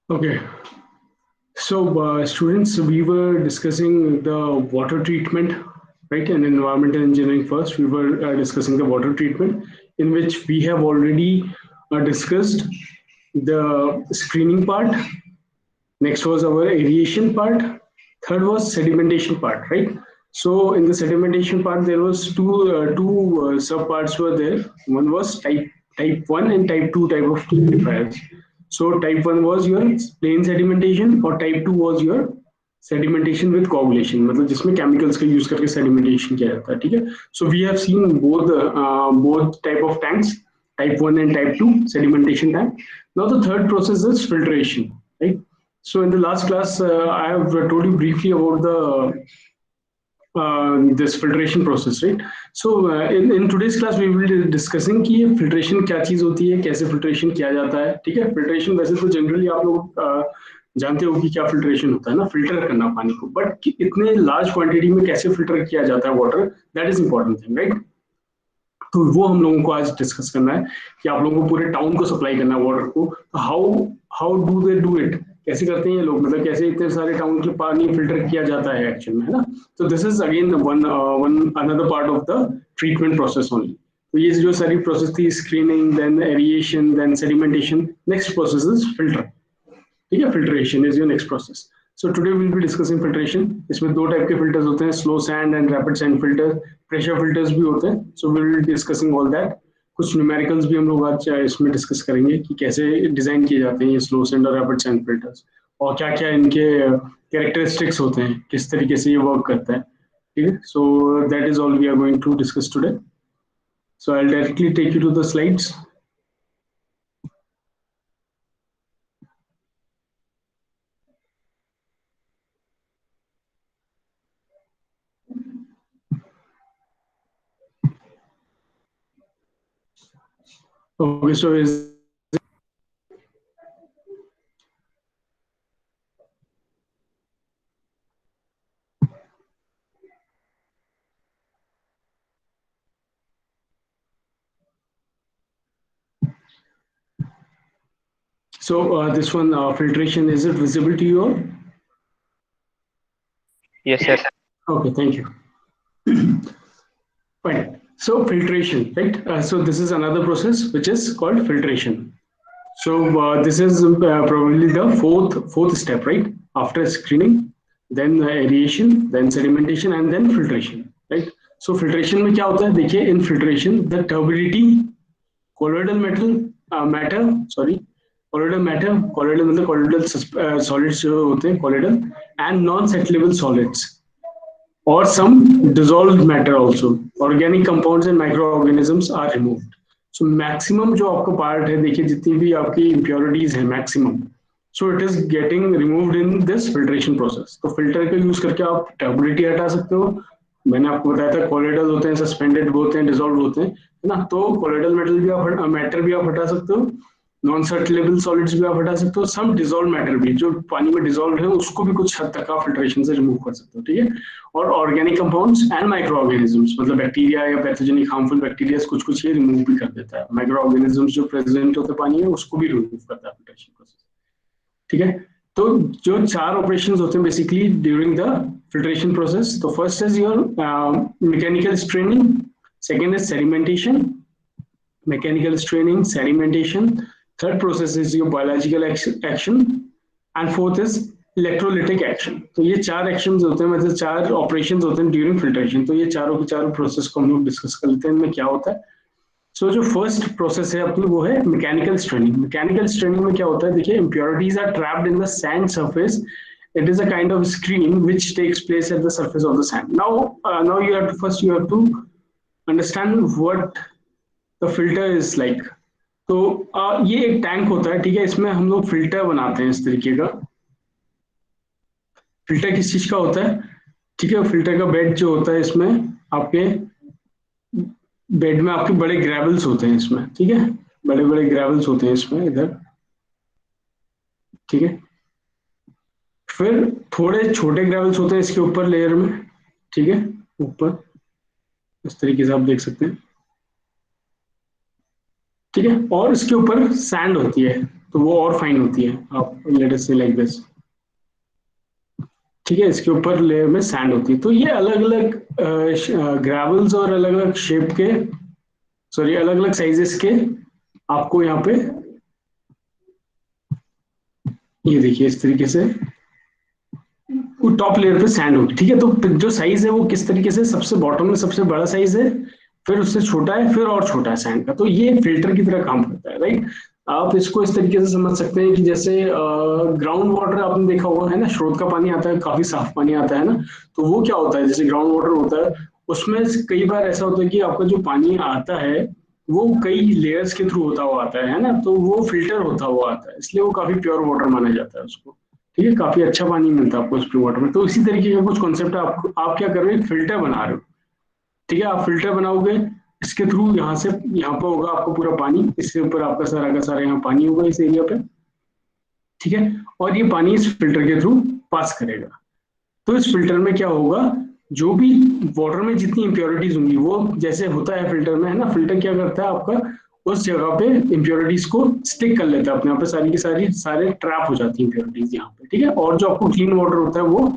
Okay, so students, we were discussing the water treatment, right? And environmental engineering first, we were discussing the water treatment, in which we have already discussed the screening part. Next was our aeration part. Third was sedimentation part, right? So in the sedimentation part, there was two sub parts were there. One was type one and type two type of classifiers. So type one was your plain sedimentation, और type two was your sedimentation with coagulation, मतलब जिसमें chemicals का use करके sedimentation किया जाता है, ठीक है? So we have seen both type of tanks, type one and type two sedimentation tank. Now the third process is filtration, right? So in the last class, I have told you briefly about the this filtration process, right? So in today's class we will be discussing कि ये filtration क्या चीज होती है, कैसे filtration किया जाता है, ठीक है? Filtration वैसे तो generally आप लोग जानते हो कि क्या filtration होता है ना, filter करना पानी को, but इतने large quantity में कैसे filter किया जाता है water, that is important thing, right? तो वो हम लोगों को आज डिस्कस करना है कि आप लोगों को पूरे टाउन को सप्लाई करना है वाटर को, तो how how do they do it, कैसे करते हैं ये लोग, मतलब कैसे इतने सारे टाउन के पानी फिल्टर किया जाता है एक्चुअल में, है ना? तो this is again one one another part of the treatment process only. तो ये जो सारी प्रोसेस थी, screening, then aeration, then sedimentation, next process is filter, ठीक है? Filtration is your next process. So today will be discussing filtration. इसमें दो type के फिल्टर्स होते हैं, slow sand and rapid sand filter. Pressure filters भी होते हैं. So we will be discussing all that. कुछ न्यूमेरिकल्स भी हम लोग आज इसमें डिस्कस करेंगे कि कैसे डिजाइन किए जाते हैं ये स्लो सैंड और रैपिड सैंड फिल्टर्स, और क्या क्या इनके कैरेक्टरिस्टिक्स होते हैं, किस तरीके से ये वर्क करता है, ठीक है? So that is all we are going to discuss today. So I will directly take you to the slides. Okay, so is so this one filtration, is it visible to you all? Yes, sir. Okay, thank you. Fine. So filtration, right? So this is another process which is called filtration. So this is probably the fourth step, right? After screening, then aeration, then sedimentation, and then filtration, right? So filtration में क्या होता है? देखिए, in filtration, the turbidity, colloidal colloidal मतलब colloidal solids जो होते हैं colloidal, and non-settleable solids, or some dissolved matter also, organic compounds and microorganisms are removed. So maximum जो आपका part है, देखिए जितनी भी आपकी impurities है maximum, so it is getting removed in this filtration process. तो filter का use करके आप turbidity हटा सकते हो. मैंने आपको बताया था colloidal होते हैं, suspended होते हैं, dissolved होते हैं, है ना? तो colloidal matter भी आप हटा सकते हो, नॉन सर्टिलेबल सॉलिड्स भी आप हटा सकते हो, सम डिसॉल्व मैटर भी जो पानी में डिसॉल्व है उसको भी कुछ हद तक आप फिल्ट्रेशन से रिमूव कर सकते हो, ठीक है? और organic compounds and micro organisms, मतलब बैक्टीरिया या पैथोजेनिक हार्मफुल बैक्टीरिया कुछ कुछ ये रिमूव भी कर देता है. माइक्रो ऑर्गेनिजम्स जो प्रेजेंट होते पानी में उसको भी रिमूव करता है फिल्ट्रेशन प्रोसेस, ठीक है? तो जो चार ऑपरेशंस होते हैं basically during the filtration process. तो first is your mechanical straining, second is sedimentation, mechanical straining, sedimentation. Third process is your biological action, and fourth is electrolytic action. तो ये चार actions होते हैं, मतलब चार operations होते हैं during filtration. तो ये चारों के चारों process को हम लोग discuss कर लेते हैं इनमें क्या होता है. So जो first process है अपनी वो है mechanical straining. Mechanical straining में क्या होता है? देखिए, impurities are trapped in the sand surface. It is a kind of screen which takes place at the surface of the sand. Now you have to understand what the filter is like. तो ये एक tank होता है, ठीक है? इसमें हम लोग फिल्टर बनाते हैं इस तरीके का. फिल्टर किस चीज का होता है, ठीक है? फिल्टर का बेड जो होता है, इसमें आपके बेड में आपके बड़े ग्रेवल्स होते हैं इसमें, ठीक है? बड़े बड़े ग्रेवल्स होते हैं इसमें इधर, ठीक है? फिर थोड़े छोटे ग्रेवल्स होते हैं इसके ऊपर लेयर में, ठीक है? ऊपर इस तरीके से आप देख सकते हैं. ठीक है, और इसके ऊपर सैंड होती है तो वो और फाइन होती है, आप लेट अस से लाइक दिस। ठीक है, इसके ऊपर लेयर में सैंड होती है। तो ये अलग अलग ग्रेवल्स और अलग अलग शेप के, सॉरी अलग अलग साइजेस के आपको यहाँ पे, ये देखिए इस तरीके से वो टॉप लेयर पे सैंड होगी। ठीक है, तो जो साइज है वो किस तरीके से, सबसे बॉटम में सबसे बड़ा साइज है, फिर उससे छोटा है, फिर और छोटा है सैंड का। तो ये फिल्टर की तरह काम करता है, राइट। आप इसको इस तरीके से समझ सकते हैं कि जैसे ग्राउंड वाटर आपने देखा होगा, है ना, स्रोत का पानी आता है, काफी साफ पानी आता है ना। तो वो क्या होता है, जैसे ग्राउंड वाटर होता है, उसमें कई बार ऐसा होता है कि आपका जो पानी आता है वो कई लेयर्स के थ्रू होता हुआ आता है ना, तो वो फिल्टर होता हुआ आता है, इसलिए वो काफी प्योर वाटर माना जाता है उसको। ठीक है, काफी अच्छा पानी मिलता है आपको स्प्रिंग वाटर में। तो इसी तरीके का कुछ कॉन्सेप्ट है, आप क्या कर रहे हो, फिल्टर बना रहे हो। ठीक है, आप फिल्टर बनाओगे, इसके थ्रू यहाँ से यहाँ पर होगा आपको पूरा पानी, इसके ऊपर आपका सारा का सारा यहाँ पानी होगा इस एरिया पे। ठीक है, और ये पानी इस फिल्टर के थ्रू पास करेगा। तो इस फिल्टर में क्या होगा, जो भी वाटर में जितनी इंप्योरिटीज होंगी वो जैसे होता है फिल्टर में, है ना, फिल्टर क्या करता है आपका उस जगह पे इंप्योरिटीज को स्टिक कर लेता है अपने यहाँ पे, सारी की सारी सारे ट्रैप हो जाती है इंप्योरिटीज यहाँ पे। ठीक है, और जो आपको क्लीन वाटर होता है वो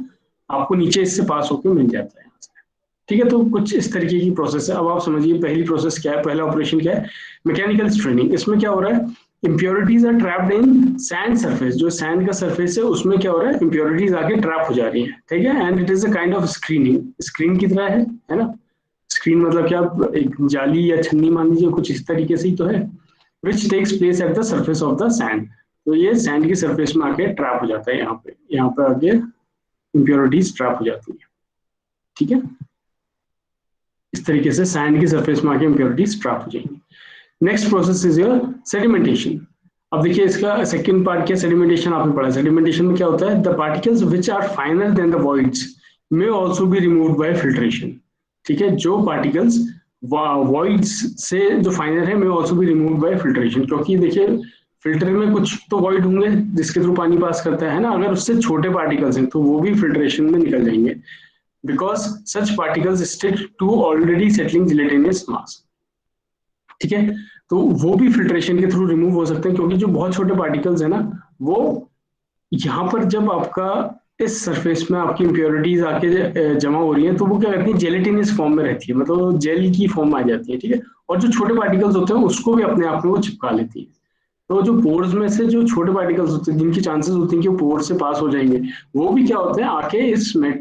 आपको नीचे इससे पास होकर मिल जाता है यहाँ से। ठीक है, तो कुछ इस तरीके की प्रोसेस है। अब आप समझिए पहली प्रोसेस क्या है, पहला ऑपरेशन क्या है, मैकेनिकल स्ट्रेनिंग। इसमें क्या हो रहा है, impurities are trapped in sand surface, जो सैंड का सरफेस है उसमें क्या हो रहा है, इंप्योरिटीज आके ट्रैप हो जा रही है। ठीक है, and it is a kind of screening, screen की तरह है ना। स्क्रीन मतलब क्या, एक जाली या छन्नी मान लीजिए, कुछ इस तरीके से ही तो है, which takes place at the surface of the sand. तो ये सैंड की सरफेस में आके ट्रैप हो जाता है, यहाँ पे आके इंप्योरिटीज ट्रैप हो जाती है। ठीक है, इस तरीके से सैंड की सरफेस में आके इंप्योरिटीज ट्रैप हो जाएंगी। Next process is your sedimentation. अब देखिए इसका सेकंड पार्ट क्या, सेडिमेंटेशन आपने पढ़ा। सेडिमेंटेशन में क्या होता है, the particles which are finer than the voids may also be removed by filtration. ठीक है, जो पार्टिकल्स वॉइड्स से जो फाइनर है may also be removed by filtration, क्योंकि देखिए फिल्टर में कुछ तो वॉइड होंगे जिसके थ्रू पानी पास करता है ना, अगर उससे छोटे पार्टिकल्स हैं तो वो भी फिल्ट्रेशन में निकल जाएंगे, because such particles stick to already settling gelatinous mass. ठीक है, तो वो भी फिल्ट्रेशन के थ्रू रिमूव हो सकते हैं, क्योंकि जो बहुत छोटे पार्टिकल्स है ना, वो यहाँ पर जब आपका इस सरफेस में आपकी इंप्योरिटीज आके जमा हो रही है तो वो क्या करती है, जेलेटिनस फॉर्म में रहती है, मतलब जेल की फॉर्म आ जाती है। ठीक है, और जो छोटे पार्टिकल्स होते हैं उसको भी अपने आप में वो चिपका लेती है। तो जो पोर्स में से जो छोटे पार्टिकल्स होते हैं जिनकी चांसेस होती हैं कि वो पोर से पास हो जाएंगे, वो भी क्या होते हैं, आके इस बेड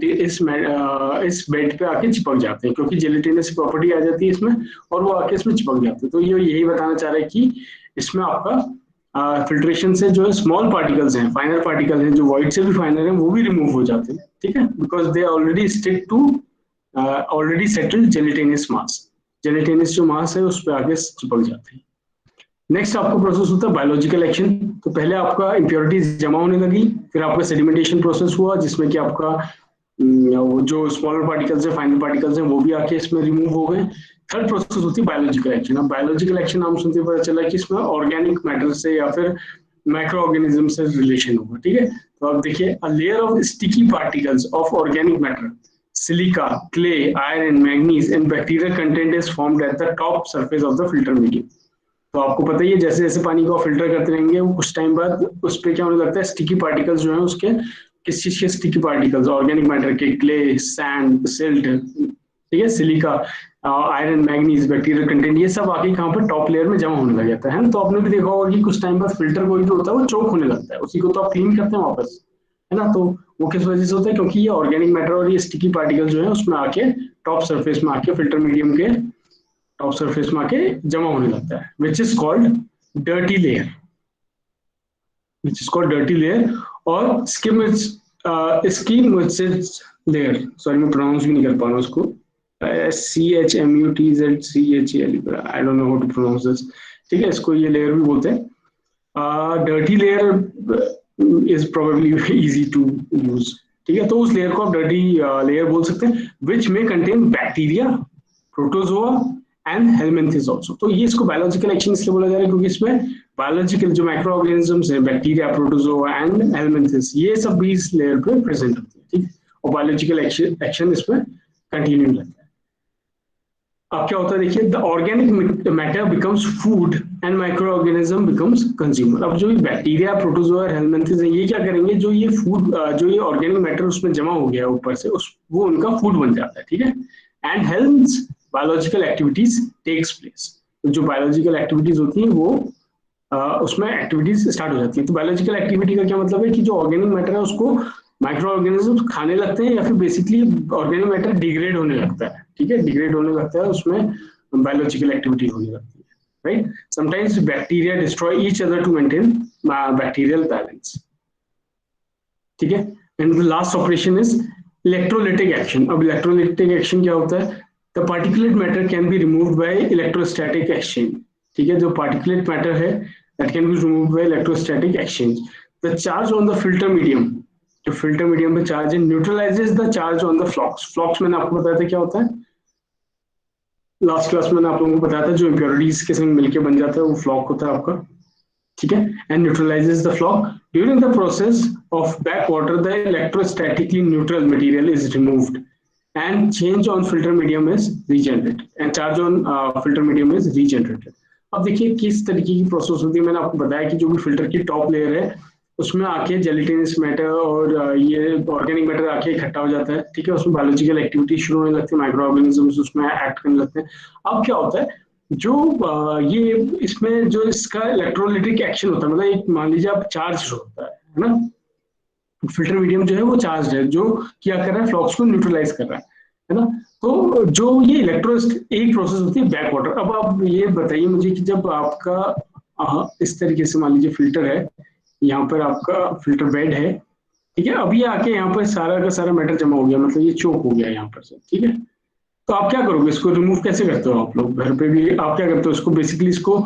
पे आके चिपक जाते हैं, क्योंकि जेलेटिनस प्रॉपर्टी आ जाती है इसमें, और वो आके इसमें चिपक जाते हैं। तो ये यही बताना चाह रहा है कि इसमें आपका फिल्ट्रेशन से जो स्मॉल पार्टिकल्स हैं, फाइनर पार्टिकल हैं, जो वॉइड से भी फाइनर हैं, वो भी रिमूव हो जाते हैं। ठीक है, because they already stick to already settled gelatinous mass, gelatinous जो मास है उस पर आके चिपक जाते हैं। नेक्स्ट आपका प्रोसेस होता है बायोलॉजिकल एक्शन। तो पहले आपका इंप्योरिटीज जमा होने लगी, फिर आपका सेडिमेंटेशन प्रोसेस हुआ जिसमें कि आपका वो जो स्मॉलर पार्टिकल्स है, फाइनल पार्टिकल्स हैं, वो भी आके इसमें रिमूव हो गए। थर्ड प्रोसेस होती है बायोलॉजिकल एक्शन। अब बायोलॉजिकल एक्शन नाम सुनते पता चला कि इसमें ऑर्गेनिक मैटर से या फिर माइक्रो ऑर्गेनिज्म से रिलेशन होगा। ठीक है, तो अब देखिए, a layer of sticky particles of organic matter, silica, clay, iron, manganese and bacterial content is formed at the top surface of the filter medium. तो आपको पता ही है, जैसे जैसे पानी को फिल्टर करते रहेंगे वो कुछ टाइम बाद उस पर क्या होने लगता है, स्टिकी पार्टिकल्स जो है उसके, किस चीज के स्टिकी पार्टिकल्स, ऑर्गेनिक मैटर के, क्ले, सैंड, सिल्ट, ठीक है, silica, iron, manganese, bacterial content, ये सब आके कहाँ पर टॉप लेयर में जमा होने लग जाता है ना। तो आपने भी देखा होगा कि कुछ टाइम बाद फिल्टर कोई जो होता है वो चोक होने लगता है, उसी को तो आप क्लीन करते हैं वापस, है ना। तो वो किस वजह से होता है, क्योंकि ये ऑर्गेनिक मैटर और ये स्टिकी पार्टिकल जो है उसमें आके टॉप सरफेस में आके फिल्टर मीडियम के टॉप सरफेस में आके जमा होने लगता है, which is called dirty layer, which is called dirty layer. और स्कीमोसिस लेयर, सॉरी मैं प्रोनाउंस भी नहीं कर पा रहा हूँ उसको, CHMUTZCHEL, I don't know how to pronounce this. ठीक है, इसको ये लेयर भी बोलते हैं। Dirty layer is probably easy to use. ठीक है, तो उस लेयर को आप डर्टी लेयर बोल सकते हैं, विच में contain bacteria, protozoa and helminths also. तो ये इसको बायोलॉजिकल एक्शन इसलिए बोला जा रहा है क्योंकि इसमें बायोलॉजिकल जो माइक्रो ऑर्गेनिजम्स है, बैक्टीरिया, प्रोटोजोआ एंड हेलमिंथिस, ये सब भी इस लेयर पे प्रेजेंट होती है। ठीक है, और बायोलॉजिकल एक्शन इसमें कंटिन्यू रहता है। अब क्या होता है देखिए, the organic matter becomes food and micro organism becomes consumer. अब जो ये बैक्टीरिया, प्रोटोजोआ, हेलमिंथेस है, ये क्या करेंगे, जो ये फूड, जो ये ऑर्गेनिक मैटर उसमें जमा हो गया है ऊपर से, उस वो उनका फूड बन जाता है, ठीक है। And health biological activities takes place. तो जो बायोलॉजिकल एक्टिविटीज होती हैं वो उसमें एक्टिविटीज स्टार्ट हो जाती है। तो बायोलॉजिकल एक्टिविटी का क्या मतलब है कि जो ऑर्गेनिक मैटर है उसको माइक्रो ऑर्गेनिज्म खाने लगते हैं, या फिर बेसिकली ऑर्गेनिक मैटर डिग्रेड होने लगता है, ठीक है, डिग्रेड होने लगता है, उसमें बायोलॉजिकल एक्टिविटी होने लगती है, right. Sometimes bacteria destroy each other to maintain bacterial balance, ठीक है। And the last operation is electrolytic action. अब इलेक्ट्रोलिटिक एक्शन क्या होता है, the particulate matter can be removed by electrostatic exchange, ठीक है। जो पार्टिकुलेट मैटर है that can be removed by electrostatic exchange. The charge on the filter medium, जो filter medium पे चार्ज है, neutralizes the charge on the flocs. फ्लॉक्स मैंने आपको बताया था क्या होता है, लास्ट क्लास में आप लोगों को बताया था, जो इम्प्योरिटीज के संग मिलकर बन जाता है वो फ्लॉक होता है आपका, ठीक है। And neutralizes the floc. During the process of back water the electrostatically neutral material is removed and change on filter medium is regenerated and charge on filter medium is regenerated. अब देखिए किस तरीके की प्रोसेस होती है। मैंने आपको बताया कि जो भी फिल्टर की टॉप लेयर है उसमें आके जेलिटिनस मैटर और ये ऑर्गेनिक मैटर आके इकट्ठा हो जाता है, ठीक है। उसमें बायोलॉजिकल एक्टिविटी शुरू होने लगती है, माइक्रो ऑर्गेनिजम्स उसमें एक्ट करने लगते हैं। अब क्या होता है, जो ये इसमें जो इसका इलेक्ट्रोलिटिक एक्शन होता है, मतलब एक मान लीजिए आप चार्ज होता है ना, फिल्टर मीडियम जो है वो चार्ज है, जो क्या कर रहा है, फ्लॉक्स को न्यूट्रलाइज कर रहा है ना। तो जो ये इलेक्ट्रो एक प्रोसेस होती है बैक वाटर। अब आप ये बताइए मुझे कि जब आपका इस तरीके से मान लीजिए फिल्टर है, यहाँ पर आपका फिल्टर बेड है, ठीक है। अब ये आके यहाँ पर सारा का सारा मैटर जमा हो गया, मतलब ये चोक हो गया यहाँ पर से, ठीक है। तो आप क्या करोगे, इसको रिमूव कैसे करते हो आप लोग घर पे भी, आप क्या करते हो, इसको बेसिकली इसको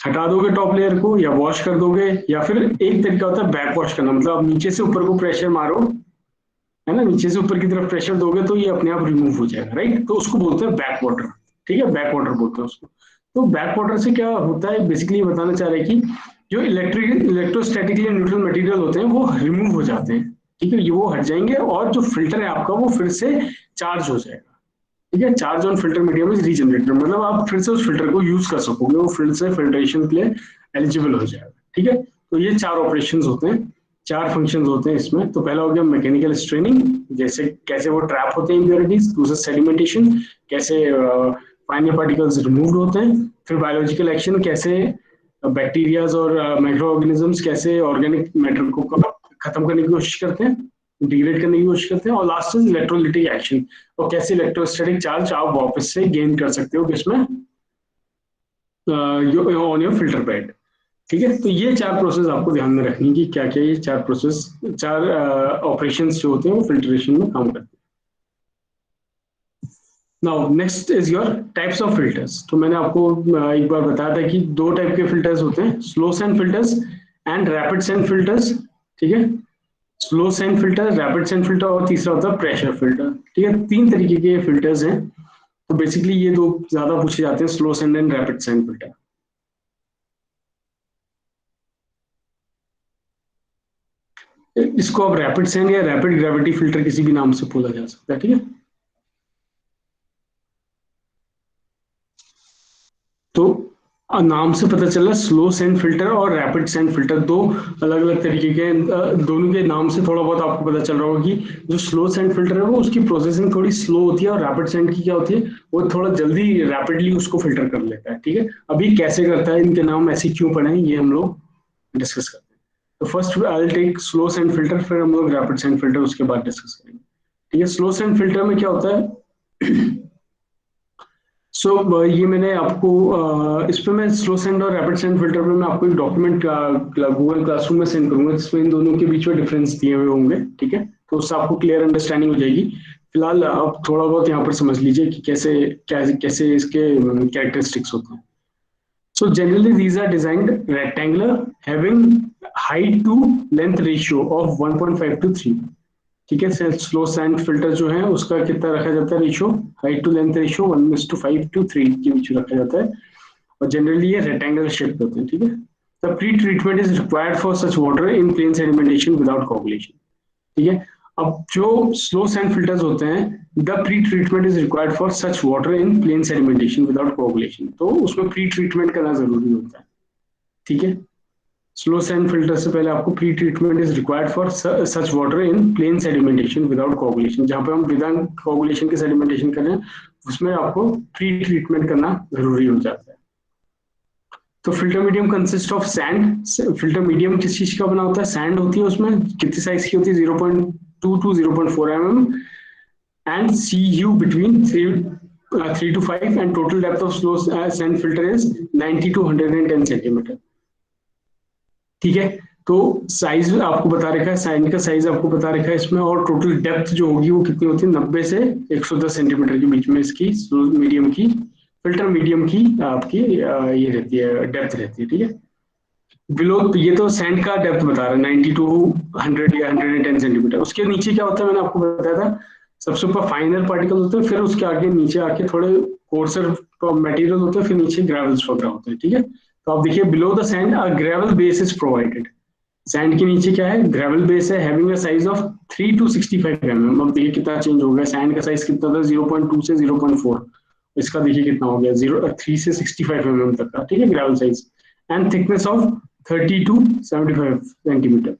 हटा दोगे टॉप लेयर को, या वॉश कर दोगे, या फिर एक तरीका होता है बैक वॉश करना, मतलब आप नीचे से ऊपर को प्रेशर मारो, है ना, नीचे से ऊपर की तरफ प्रेशर दोगे तो ये अपने आप रिमूव हो जाएगा, राइट। तो उसको बोलते हैं बैक वाटर, ठीक है, बैक वाटर बोलते हैं उसको। तो बैक वाटर से क्या होता है, बेसिकली ये बताना चाह रहे हैं कि जो इलेक्ट्रोस्टैटिकली न्यूट्रल मटेरियल होते हैं वो रिमूव हो जाते हैं, ठीक है, ये वो हट जाएंगे, और जो फिल्टर है आपका वो फिर से चार्ज हो जाएगा, ठीक है। Charge on filter medium is regenerated, मतलब आप फिर से उस फिल्टर को यूज कर सकोगे, वो फिर से फिल्ट्रेशन के लिए एलिजिबल हो जाएगा, ठीक है। तो ये चार ऑपरेशन होते हैं, चार फंक्शंस होते हैं इसमें। तो पहला हो गया मैकेनिकल स्ट्रेनिंग, जैसे कैसे वो ट्रैप होते हैं इम्प्योरिटीज। दूसरा सेडिमेंटेशन, कैसे फाइनल पार्टिकल्स रिमूव होते हैं। फिर बायोलॉजिकल एक्शन, कैसे बैक्टीरियाज और माइक्रो ऑर्गेनिजम्स कैसे ऑर्गेनिक मैटर को खत्म करने की कोशिश करते हैं, डिग्रेड करने की कोशिश करते हैं। और लास्ट इज इलेक्ट्रोलिटिक एक्शन, और कैसे इलेक्ट्रोस्टैटिक चार्ज आप वापस से गेन कर सकते हो किसमें, ऑन योर फिल्टर बेड, ठीक है। तो ये चार प्रोसेस आपको ध्यान में रखनी है कि क्या क्या ये चार प्रोसेस, चार ऑपरेशंस जो होते हैं वो फिल्ट्रेशन में काम करते हैं। Now next is your types of filters. तो मैंने आपको एक बार बताया था कि दो टाइप के फिल्टर्स होते हैं, slow sand filters and rapid sand filters, ठीक है। Slow sand filter, rapid sand filter, और तीसरा होता है प्रेशर फिल्टर, ठीक है। तीन तरीके के फिल्टर्स हैं। तो बेसिकली ये दो ज्यादा पूछे जाते हैं, slow sand and rapid sand filter. इसको आप रैपिड सैंड या रैपिड ग्रेविटी फिल्टर किसी भी नाम से बोला जा सकता है, ठीक है। तो नाम से पता चला, स्लो सैंड फिल्टर और रैपिड सैंड फिल्टर दो अलग अलग तरीके के, दोनों के नाम से थोड़ा बहुत आपको पता चल रहा होगा कि जो स्लो सैंड फिल्टर है वो उसकी प्रोसेसिंग थोड़ी स्लो होती है, और रैपिड सैंड की क्या होती है, वो थोड़ा जल्दी रैपिडली उसको फिल्टर कर लेता है, ठीक है। अभी कैसे करता है, इनके नाम ऐसे क्यों पड़े हैं, ये हम लोग डिस्कस करते हैं। तो first I will take slow sand filter, फिर हम लोग रैपिड सैंड फिल्टर उसके बाद डिस्कस करेंगे, ठीक है। स्लो सैंड फिल्टर में क्या होता है, ये मैंने आपको इस पे मैं स्लो सेंड और रैपिड सेंड फिल्टर पे मैं आपको एक डॉक्यूमेंट गूगल क्लासरूम में सेंड करूंगा, जिसमें इन दोनों के बीच में डिफरेंस दिए हुए होंगे, ठीक है। तो उससे आपको क्लियर अंडरस्टैंडिंग हो जाएगी। फिलहाल आप थोड़ा बहुत यहाँ पर समझ लीजिए कि कैसे कैसे इसके कैरेक्टरिस्टिक्स होते हैं। So generally these are designed rectangular having height to length ratio of 1.5 to 3, ठीक है। स्लो सैंड फिल्टर जो है उसका कितना रखा जाता है ratio, height to length ratio 1:5 to 3 के बीच में रखा जाता है, और जनरली ये रेक्टेंगल शेप होते हैं, ठीक है। The pre treatment is required for such water in plain sedimentation without coagulation, ठीक है। अब जो स्लो सैंड फिल्टर्स होते हैं the pre treatment is required for such water in plain sedimentation without coagulation. तो उसमें प्री ट्रीटमेंट करना जरूरी होता है, ठीक है। स्लो सैंड फिल्टर से पहले आपको pre treatment is required for such water in plain sedimentation without coagulation. जहां पे हम बिना कोगुलेशन के सेडिमेंटेशन कर रहे हैं उसमें आपको प्री ट्रीटमेंट करना जरूरी हो जाता है। तो filter medium consist of sand. Filter medium किस चीज का बना होता है? सैंड होती है, उसमें कितनी साइज की होती है? 0.2 to 0.4 mm and CU between 3 to 5 and total depth of slow sand filter is 90 to 110 centimetre, ठीक है। तो साइज आपको बता रखा है, सैंड का साइज आपको बता रखा है इसमें, और टोटल डेप्थ जो होगी वो कितनी होती है? 90 से 110 सेंटीमीटर के बीच में इसकी स्लो मीडियम की, फिल्टर मीडियम की आपकी ये रहती है, डेप्थ रहती है, ठीक है। बिलो, ये तो सैंड का डेप्थ बता रहा है 90 टू 100 या 110 सेंटीमीटर। उसके नीचे क्या होता है मैंने आपको बताया था, सबसे ऊपर फाइनल पार्टिकल होते हैं, फिर उसके आगे नीचे आके थोड़े कोर्सर मटेरियल होते हैं, फिर नीचे ग्रेवल्स वगैरह होते हैं, ठीक है। तो आप देखिए below the sand a gravel base is provided. Sand के नीचे क्या है? ग्रेवल बेस है, having a size of 3 to 65 mm। अब देखिए कितना चेंज हो गया, सैंड का साइज कितना था? 0.2 से 0.4, इसका देखिए कितना हो गया, 3 से 65 mm तक का, ठीक है, gravel size. And thickness of 30 to 75 centimetre.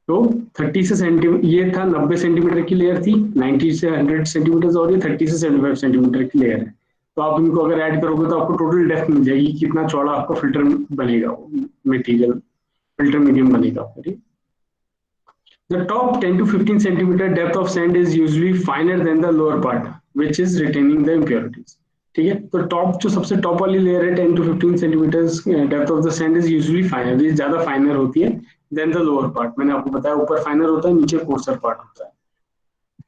तो 30 से सेंटीमीटर, ये था 90 सेंटीमीटर की लेयर थी, 90 से 100 सेंटीमीटर, और ये 30 से 75 सेंटीमीटर की लेयर है। तो आप इनको अगर ऐड करोगे तो आपको टोटल डेप्थ मिल जाएगी, कितना चौड़ा आपका फिल्टर बनेगा, मटेरियल फिल्टर मीडियम बनेगा आपका, ठीक। The top 10 to 15 centimeter depth of sand is usually finer than the lower part, which is retaining the impurities. ठीक है, तो टॉप जो सबसे टॉप वाली लेयर है 10 to 15 centimetres depth of the sand is usually finer, ये ज्यादा फाइनर होती है देन द लोअर पार्ट। मैंने आपको बताया ऊपर फाइनर होता है, नीचे कोर्सर पार्ट होता है,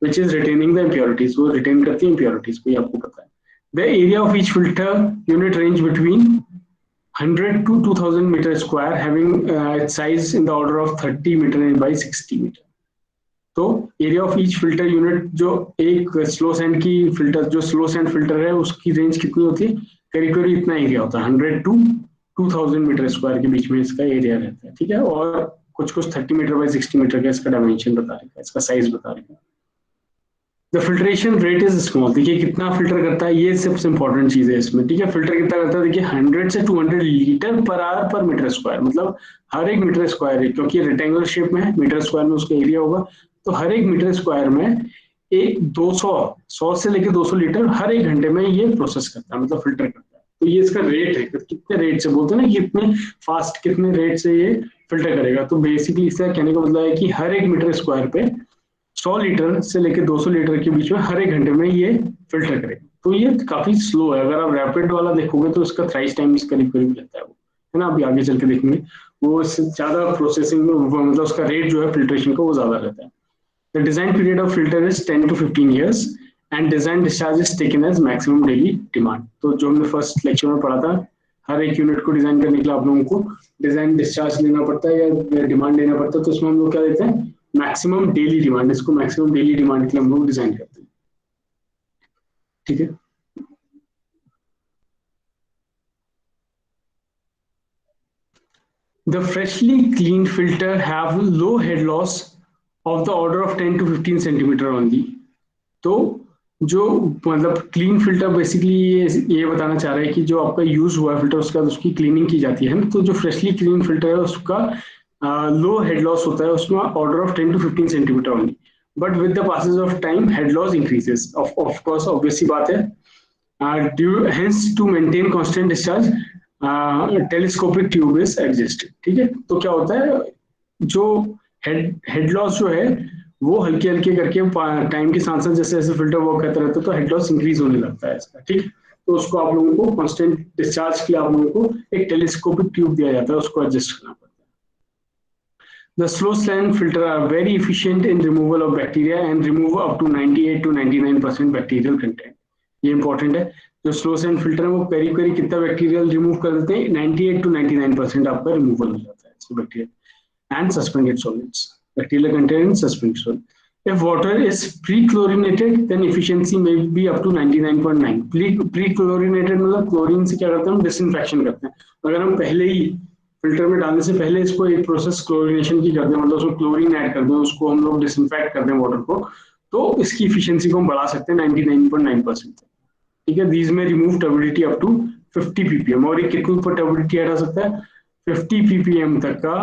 which is retaining the impurities, वो रिटेन करती है impurities को, ये आपको पता है। The area of each filter unit range between 100 to 2000 meter square, having its size in the order of 30 meter by 60 meter। तो area of each filter unit, जो एक स्लो सैंड की फिल्टर, जो स्लो सैंड फिल्टर है उसकी range कितनी होती है? करीब करीब इतना एरिया होता है, 100 to 2000 मीटर स्क्वायर के बीच में इसका एरिया रहता है, ठीक है। और कुछ कुछ 30 मीटर बाई 60 मीटर का इसका डायमेंशन बता रखा है, इसका साइज बता रखा है। The filtration rate is small. देखिए कितना फिल्टर करता है, ये सबसे इंपॉर्टेंट चीज है इसमें, ठीक है। फिल्टर कितना करता है? देखिए 100 से 200 लीटर पर आवर पर मीटर स्क्वायर, मतलब हर एक मीटर स्क्वायर है, क्योंकि रेक्टेंगुलर शेप में है, मीटर स्क्वायर में उसका एरिया होगा, तो हर एक मीटर स्क्वायर में एक 100 से लेकर 200 लीटर हर एक घंटे में ये प्रोसेस करता है, मतलब फिल्टर करता है। तो ये इसका रेट है, कितने रेट से बोलते हैं ना, कितने फास्ट, कितने रेट से ये फिल्टर करेगा। तो बेसिकली इसका कहने का मतलब है कि हर एक मीटर स्क्वायर पे 100 लीटर से लेकर 200 लीटर के बीच में हर एक घंटे में ये फिल्टर करेगा। तो ये काफी स्लो है, अगर आप रैपिड वाला देखोगे तो इसका थ्राइस टाइम करीब करीब लगता है, वो है ना, अभी आगे चल के देखेंगे, वो इससे ज्यादा प्रोसेसिंग में, मतलब उसका रेट जो है फिल्ट्रेशन का वो ज्यादा रहता है। The design period of filter is 10 to 15 years and design discharge is taken as maximum daily demand। तो जो हमने फर्स्ट लेक्चर में पढ़ा था, हर एक यूनिट को डिजाइन करने के लिए आप लोगों को डिजाइन डिस्चार्ज लेना पड़ता है या डिमांड लेना पड़ता है, तो उसमें हम लोग क्या देते हैं? Maximum daily demand. इसको मैक्सिमम डेली डिमांड के लिए हम लोग डिजाइन करते हैं, ठीक है। The freshly cleaned filter have low head loss of the order of 10 to 15 centimetre only। तो जो मतलब क्लीन फिल्टर बेसिकली ये बताना चाह रहा है कि जो आपका यूज हुआ है फिल्टर उसका उसकी क्लीनिंग की जाती है ना। तो जो फ्रेशली क्लीन फिल्टर है उसका लो हेड लॉस होता है, उसमें order of 10 to 15 centimetre only, but with the passage of time head loss increases, of course obvious सी बात है। Due hence to maintain constant discharge telescopic tube is adjusted, ठीक है। तो क्या होता है, जो हेड लॉस जो है वो हल्के हल्के करके टाइम के साथ साथ जैसे जैसे फिल्टर वर्क करता रहता है तो हेड लॉस इंक्रीज होने लगता है इसका, ठीक। तो उसको आप लोगों को कांस्टेंट डिस्चार्ज के लिए आप लोगों को एक टेलीस्कोपिक ट्यूब दिया जाता है, उसको एडजस्ट करना पड़ता है। The slow sand filter are very efficient in removal of bacteria and remove up to 98 to 99% bacterial content। ये इंपॉर्टेंट है, जो स्लो सैंड फिल्टर है वो करीब करीब कितना बैक्टीरियल रिमूव कर देते हैं? 98 to 99% आपका रिमूवल हो जाता है इससे bacteria and suspended solids, bacterial content in suspended solid। If water is pre-chlorinated, then efficiency may be up to 99.9। Pre-chlorinated मतलब क्लोरीन से क्या करते हैं हम? डिसइंफेक्शन करते हैं। अगर हम पहले ही फिल्टर में डालने से पहले इसको एक प्रोसेस क्लोरिनेशन की करते हैं, मतलब उसमें क्लोरीन ऐड करते हैं, उसको हम लोग डिसइंफेक्ट करते हैं वाटर को, तो इसकी इफिशियंसी को हम बढ़ा सकते हैं 99.9%। ठीक है, दीज में remove turbidity up to 50 ppm, और ये कितनी ऊपर टर्बिडिटी हटा सकता है, 50 ppm तक का।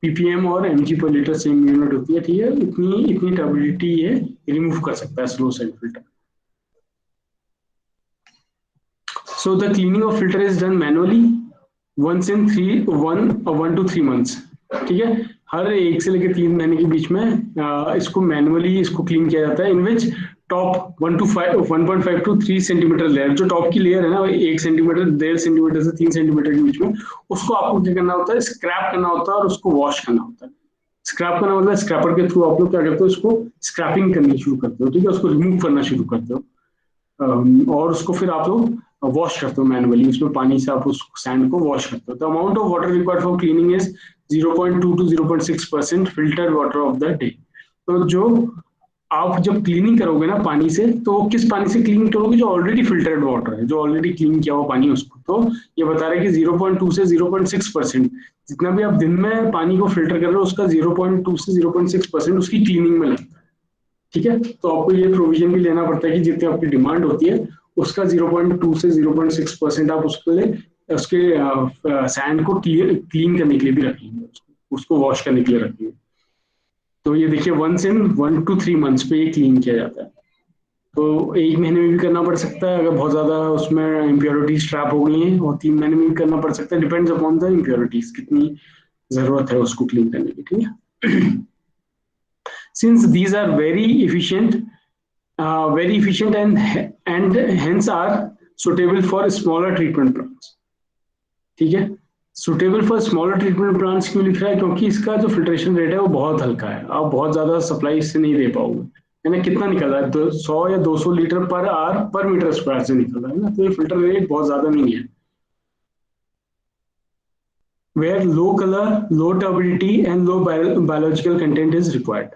ppm और mg पर लीटर सेम यूनिट होती है, ठीक है, इतनी इतनी टर्बिडिटी ये रिमूव कर सकता है slow sand filter. So the cleaning of filter is done manually once in 1 to 3 months। ठीक है, हर 1 से लेकर 3 महीने के बीच में इसको मैनुअली इसको क्लीन किया जाता है, इन विच टॉप 1.5 to 3 सेंटीमीटर लेयर, जो टॉप की लेयर है ना 1 सेंटीमीटर 1.5 सेंटीमीटर से 3 सेंटीमीटर के बीच में, उसको आपको क्या करना होता है, स्क्रैप करना होता है और उसको वॉश करना होता है। स्क्रैप करना मतलब स्क्रैपर के थ्रू आप लोग क्या करते हो, उसको स्क्रैपिंग करनी शुरू करते हो, ठीक है, उसको रिमूव करना शुरू करते हो। और उसको फिर आप लोग वॉश करते हो मैनुअली, उसमें पानी से आप उस सैंड को वॉश करते हो। The amount of water required for cleaning is 0.2 to 0.6% filtered water of the day. तो जो आप जब क्लीनिंग करोगे ना पानी से, तो किस पानी से क्लीन करोगे, जो ऑलरेडी फिल्टर्ड वाटर है, जो ऑलरेडी क्लीन किया हुआ पानी उसको। तो ये बता रहा है कि 0.2 से 0.6%, जितना भी आप दिन में पानी को फिल्टर कर रहे हो उसका 0.2 से 0.6% उसकी क्लीनिंग में लगता है। ठीक है, तो आपको ये प्रोविजन भी लेना पड़ता है कि जितनी आपकी डिमांड होती है उसका 0.2 से 0.6% आप उसके लिए उसके सैंड को क्लीन करने के लिए भी रखेंगे, उसको वॉश करने के लिए रखेंगे। तो ये देखिए 1 to 3 months पे ये क्लीन किया जाता है। तो 1 महीने में भी करना पड़ सकता है अगर बहुत ज्यादा उसमें इम्प्योरिटीज ट्रैप हो गई हैं, और 3 महीने में भी करना पड़ सकता है, डिपेंड्स अपॉन द इम्प्योरिटीज, कितनी जरूरत है उसको क्लीन करने की। ठीक है, since these are very efficient and hence are suitable for smaller treatment plants। ठीक है, suitable for smaller treatment plants क्यों लिख रहा है, क्योंकि इसका जो फिल्ट्रेशन रेट है वो बहुत हल्का है, आप बहुत ज्यादा सप्लाई इससे नहीं दे पाओगे, है ना। कितना निकल रहा है, 100 या 200 लीटर पर आवर पर मीटर स्क्वायर से निकल रहा है ना, तो ये फिल्टर रेट बहुत ज्यादा नहीं है। Where low color, low turbidity and low biological content is required,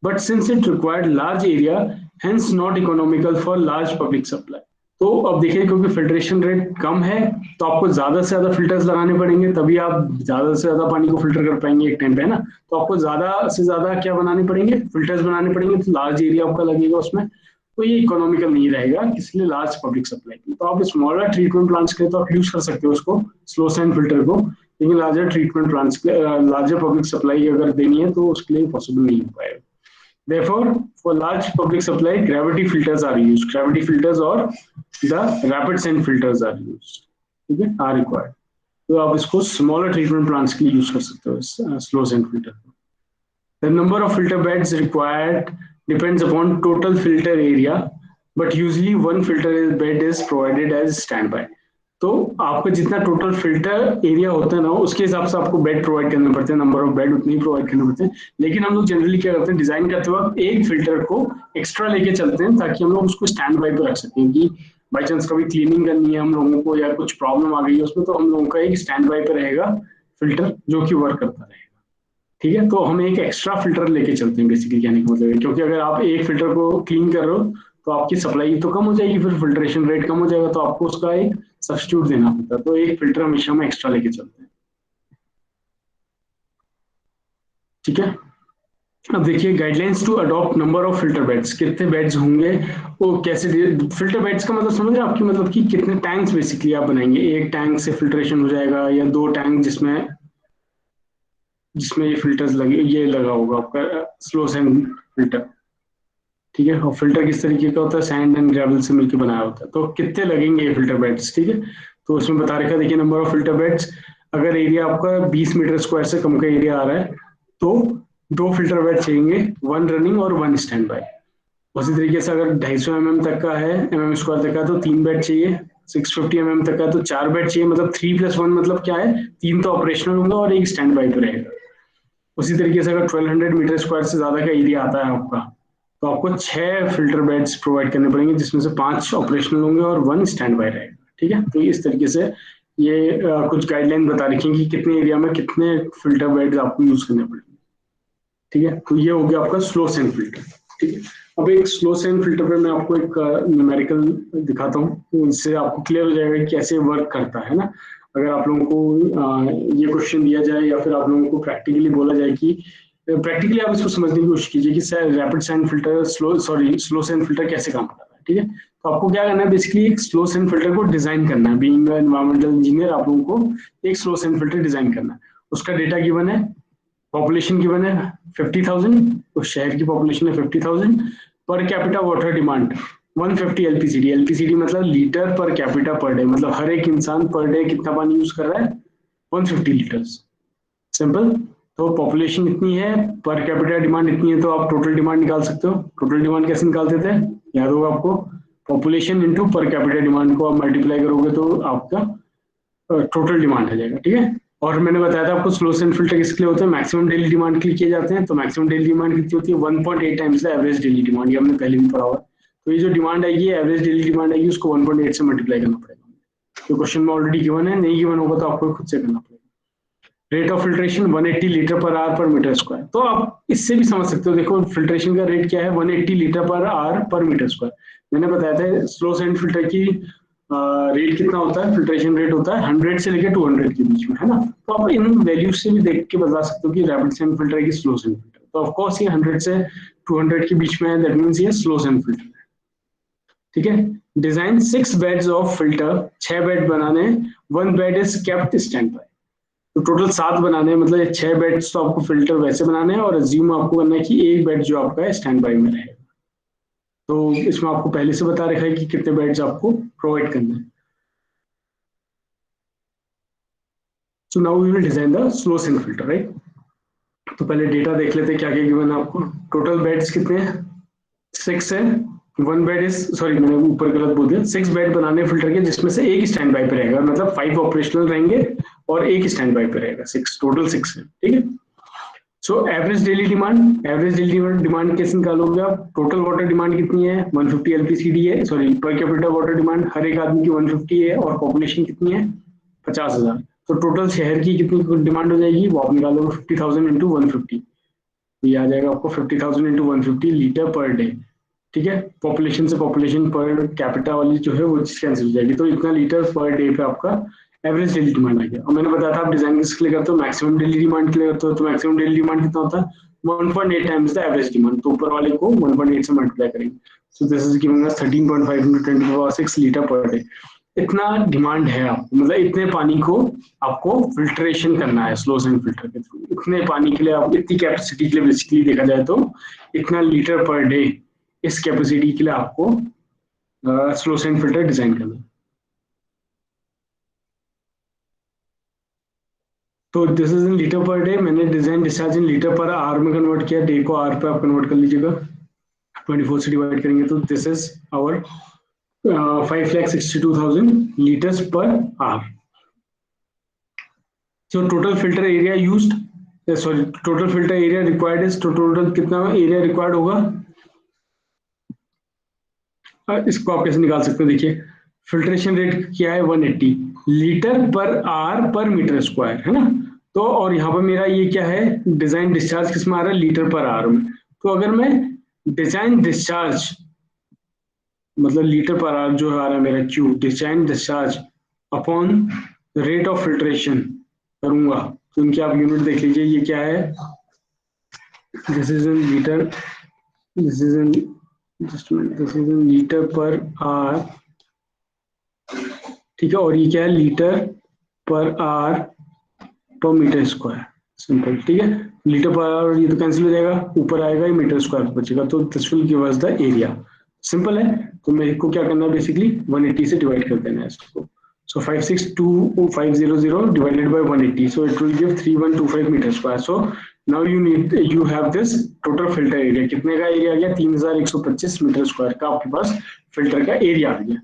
but since it required large area, hence not economical for large public supply। तो अब देखिए, क्योंकि फिल्ट्रेशन रेट कम है तो आपको ज्यादा से ज्यादा फिल्टर्स लगाने पड़ेंगे, तभी आप ज्यादा से ज्यादा पानी को फिल्टर कर पाएंगे एक टाइम पे, है ना। तो आपको ज्यादा से ज्यादा क्या बनाने पड़ेंगे, फिल्टर्स बनाने पड़ेंगे, तो लार्ज एरिया आपका लगेगा उसमें, तो ये इकोनॉमिकल नहीं रहेगा, इसलिए लार्ज पब्लिक सप्लाई की। तो आप स्मॉलर ट्रीटमेंट प्लांट्स के लिए तो आप यूज कर सकते हो उसको, स्लो सैंड फिल्टर को, लेकिन लार्जर ट्रीटमेंट प्लांट्स के लार्जर पब्लिक सप्लाई अगर देनी है तो उसके लिए पॉसिबल नहीं हो पाएगा। Therefore, for large public supply, gravity filters are used. Gravity filters or the rapid sand filters are used. ठीक है, are required. तो आप इसको smaller treatment plants के लिए use कर सकते हो slow sand filter। The number of filter beds required depends upon total filter area, but usually one filter bed is provided as standby। तो आपका जितना टोटल फिल्टर एरिया होता है ना, उसके हिसाब से आपको बेड प्रोवाइड करने पड़ते हैं, नंबर ऑफ बेड उतने ही प्रोवाइड करने पड़ते हैं। लेकिन हम लोग जनरली क्या करते हैं, डिजाइन करते वक्त एक फिल्टर को एक्स्ट्रा लेके चलते हैं, ताकि हम लोग उसको स्टैंड बाई पे रख सकें कि बाई चांस कभी क्लीनिंग करनी है हम लोगों को या कुछ प्रॉब्लम आ गई है उसमें, तो हम लोगों का एक स्टैंड बाई पे रहेगा फिल्टर जो कि वर्क करता रहेगा। ठीक है, तो हम एक एक्स्ट्रा फिल्टर लेके चलते हैं, बेसिकली कहने का मतलब है, क्योंकि अगर आप एक फिल्टर को क्लीन कर रहे हो तो आपकी सप्लाई तो कम हो जाएगी, फिर फिल्ट्रेशन रेट कम हो जाएगा, तो आपको उसका एक सब्स्टिट्यूट देना पड़ता है, तो एक फिल्टर हमेशा हम एक्स्ट्रा लेके चलते हैं। ठीक है, अब देखिए guidelines to adopt number of filter beds, कितने बेड्स होंगे, वो कैसे, फिल्टर बेड्स का मतलब समझ रहे हैं आपकी, मतलब कि कितने टैंक्स बेसिकली आप बनाएंगे, एक टैंक से फिल्ट्रेशन हो जाएगा या 2 टैंक जिसमें जिसमें ये फिल्टर्स लगे, ये लगा होगा आपका स्लो सैंड फिल्टर। ठीक है, और फिल्टर किस तरीके का होता है, सैंड एंड ग्रेवल से मिलकर बनाया होता है। तो कितने लगेंगे ये फिल्टर बेड्स, ठीक है, तो उसमें बता रखा है, देखिए नंबर ऑफ फिल्टर बेड्स, अगर एरिया आपका 20 मीटर स्क्वायर से कम का एरिया आ रहा है तो 2 फिल्टर बेड चाहिए, 1 रनिंग और 1 स्टैंड बाय। उसी तरीके से अगर 250 mm तक का है, mm स्क्वायर तक का, तो 3 बेड चाहिए, 650 mm तक का तो 4 बेड चाहिए, मतलब 3+1 मतलब क्या है, 3 तो ऑपरेशनल होंगे और एक स्टैंड बाय पे रहेगा। उसी तरीके से अगर 1200 मीटर स्क्वायर से ज्यादा का एरिया आता है आपका, तो आपको 6 फिल्टर बेड्स प्रोवाइड करने पड़ेंगे, जिसमें से 5 ऑपरेशनल होंगे और 1 स्टैंड बाय रहेगा। ठीक है, तो इस तरीके से ये कुछ गाइडलाइन बता रखी है कि कितने एरिया में कितने फिल्टर बेड्स आपको यूज करने पड़ेंगे। ठीक है, तो ये हो गया आपका स्लो सैंड फिल्टर। ठीक है, अब एक स्लो सैंड फिल्टर पे मैं आपको एक न्यूमेरिकल दिखाता हूँ, तो इससे आपको क्लियर हो जाएगा कि कैसे वर्क करता है ना। अगर आप लोगों को ये क्वेश्चन दिया जाए या फिर आप लोगों को प्रैक्टिकली बोला जाए कि प्रैक्टिकली आप इसको समझने की कोशिश कीजिए कि rapid sand filter slow sand filter कैसे काम कर रहा है, ठीक है। तो आपको क्या करना है, बेसिकली एक स्लो सैंड फिल्टर को डिजाइन करना है। बीइंग एनवायरमेंटल इंजीनियर आप लोगों को एक स्लो सैंड फिल्टर डिजाइन करना है। उसका डेटा गिवन है, पॉपुलेशन गिवन है 50,000, तो शहर की पॉपुलेशन है 50,000, per capita water demand 150 LPCD. LPCD मतलब litre per capita per day, मतलब हर एक इंसान पर डे कितना पानी यूज कर रहा है, 150 लीटर्स। सिंपल। तो पॉपुलेशन इतनी है, पर कैपिटा डिमांड इतनी है, तो आप टोटल डिमांड निकाल सकते हो। टोटल डिमांड कैसे निकालते थे, याद होगा आपको, population into per capita demand को आप मल्टीप्लाई करोगे तो आपका टोटल डिमांड आ जाएगा, ठीक है। और मैंने बताया था आपको स्लो सैंड फिल्टर किसके लिए होते हैं, मैक्सिमम डेली डिमांड के लिए किए जाते हैं। तो मैक्सिमम डेली डिमांड कितनी होती है, 1.8 times the average daily demand, ये हमने पहले भी पढ़ा हुआ है। तो ये जो डिमांड आएगी, एवरेज डेली डिमांड आएगी, उसको 1.8 से मल्टीप्लाई करना पड़ेगा। तो क्वेश्चन में ऑलरेडी गिवन है, नहीं गिवन होगा तो आपको खुद से करना पड़ेगा। Rate of filtration 180 litre per our पर मीटर स्क्वायर। तो आप इससे भी समझ सकते हो, देखो फिल्ट्रेशन का रेट क्या है, 180 लीटर पर आवर पर मीटर स्क्वायर। मैंने बताया था स्लो सैंड फिल्टर की रेट कितना होता है, फिल्ट्रेशन रेट होता है 100 से लेकर 200 के बीच में, है ना। तो आप इन वैल्यूज से भी देख के बता सकते हो कि रैपिड सैंड फिल्टर है कि स्लो सैंड फिल्टर। तो ऑफ कोर्स ये 100 से 200 के बीच में है, दैट मींस ये स्लो सैंड फिल्टर है, ठीक है। Design 6 beds of filter, 6 bed बनाने, 1 bed is kept stand by. तो टोटल 7 बनाने हैं, मतलब ये 6 बेड्स तो आपको फिल्टर वैसे बनाने हैं, और अज्यूम आपको करना है कि एक बेड जो आपका है स्टैंड बाय में रहेगा। तो इसमें आपको पहले से बता रखा है कि कितने बेड्स आपको प्रोवाइड करना है। So now we will design the slow sand filter, right. तो पहले डेटा देख लेते हैं क्या क्या गिवन है आपको। टोटल बेड्स कितने हैं, 6 है। 1 बेड इज, सॉरी मैंने ऊपर गलत बोल दिया, 6 बेड बनाने फिल्टर के, जिसमें से एक स्टैंड बाय पे रहेगा, मतलब 5 ऑपरेशनल रहेंगे और एक स्टैंड बाय पे रहेगा, 6 टोटल 6 है, ठीक है। So average daily demand, average daily demand कैसे निकालोगे आप, टोटल वाटर डिमांड कितनी है, 150 एलपीसीडी है, सॉरी पर कैपिटा वाटर डिमांड हर एक आदमी की 150 है, और पॉपुलेशन कितनी है 50,000। तो टोटल शहर की कितनी डिमांड हो जाएगी, वो आप निकालोगे 50,000 इंटू 150, ये आ जाएगा आपको 50,000 इंटू 150 लीटर पर डे, ठीक है। पॉपुलेशन से पॉपुलेशन पर कैपिटा वाली जो है वो कैंसिल हो जाएगी, तो इतना लीटर पर डे पे आपका एवरेज डेली डिमांड आ गया। और मैंने बताया था आप डिजाइन किसके लिए करते हो, मैक्सिमम डेली डिमांड के लिए करते हो। तो मैक्सिमम डेली डिमांड कितना होता है, 1.8 टाइम्स द एवरेज डिमांड, तो ऊपर वाले को 1.8 से मल्टीप्लाई करेंगे। So this is giving us 13.5 into 10⁻6 litre per day. इतना डिमांड है आपको, मतलब इतने पानी को आपको फिल्ट्रेशन करना है स्लो सैंड फिल्टर के थ्रू। इतने पानी के लिए आप, इतनी कैपेसिटी के लिए बेसिकली देखा जाए तो इतना लीटर पर डे, इस कैपेसिटी के लिए आपको स्लो सैंड फिल्टर डिजाइन करना है। तो this is in litre per day, मैंने design discharge in litre per hour में कन्वर्ट किया, डे को आवर पे आप कन्वर्ट कर लीजिएगा, 24 से डिवाइड करेंगे तो this is hour 5,62,000 litres per hour. जो total filter area used, sorry total filter area required is, तो टोटल कितना एरिया रिक्वायर्ड होगा, इसको आप कैसे निकाल सकते हो, देखिए फिल्ट्रेशन रेट क्या है 180 लीटर पर आर पर मीटर स्क्वायर, है ना। तो और यहाँ पर मेरा ये क्या है, डिजाइन डिस्चार्ज किस में आ रहा है, लीटर पर आर में। तो अगर मैं डिजाइन डिस्चार्ज, मतलब लीटर पर आर जो आ रहा है मेरा Q, design discharge upon rate of filtration करूंगा, तो इनकी आप यूनिट देख लीजिए, ये क्या है, this is in litre, this is in, just this is in litre पर आर, ठीक है। और ये क्या है, लीटर पर आर पर मीटर स्क्वायर, सिंपल, ठीक है। लीटर पर आवर ये तो कैंसिल हो जाएगा, ऊपर आएगा ये मीटर स्क्वायर बचेगा, तो this will give us the area. Simple है। तो मेरे को क्या करना है, बेसिकली 180 से डिवाइड कर देना है इसको। So 562,500 divided by 180, so it will give 3125 metre square. So now you have this total filter area, कितने का एरिया आ गया, 3125 मीटर स्क्वायर का आपके पास फिल्टर का एरिया आ गया,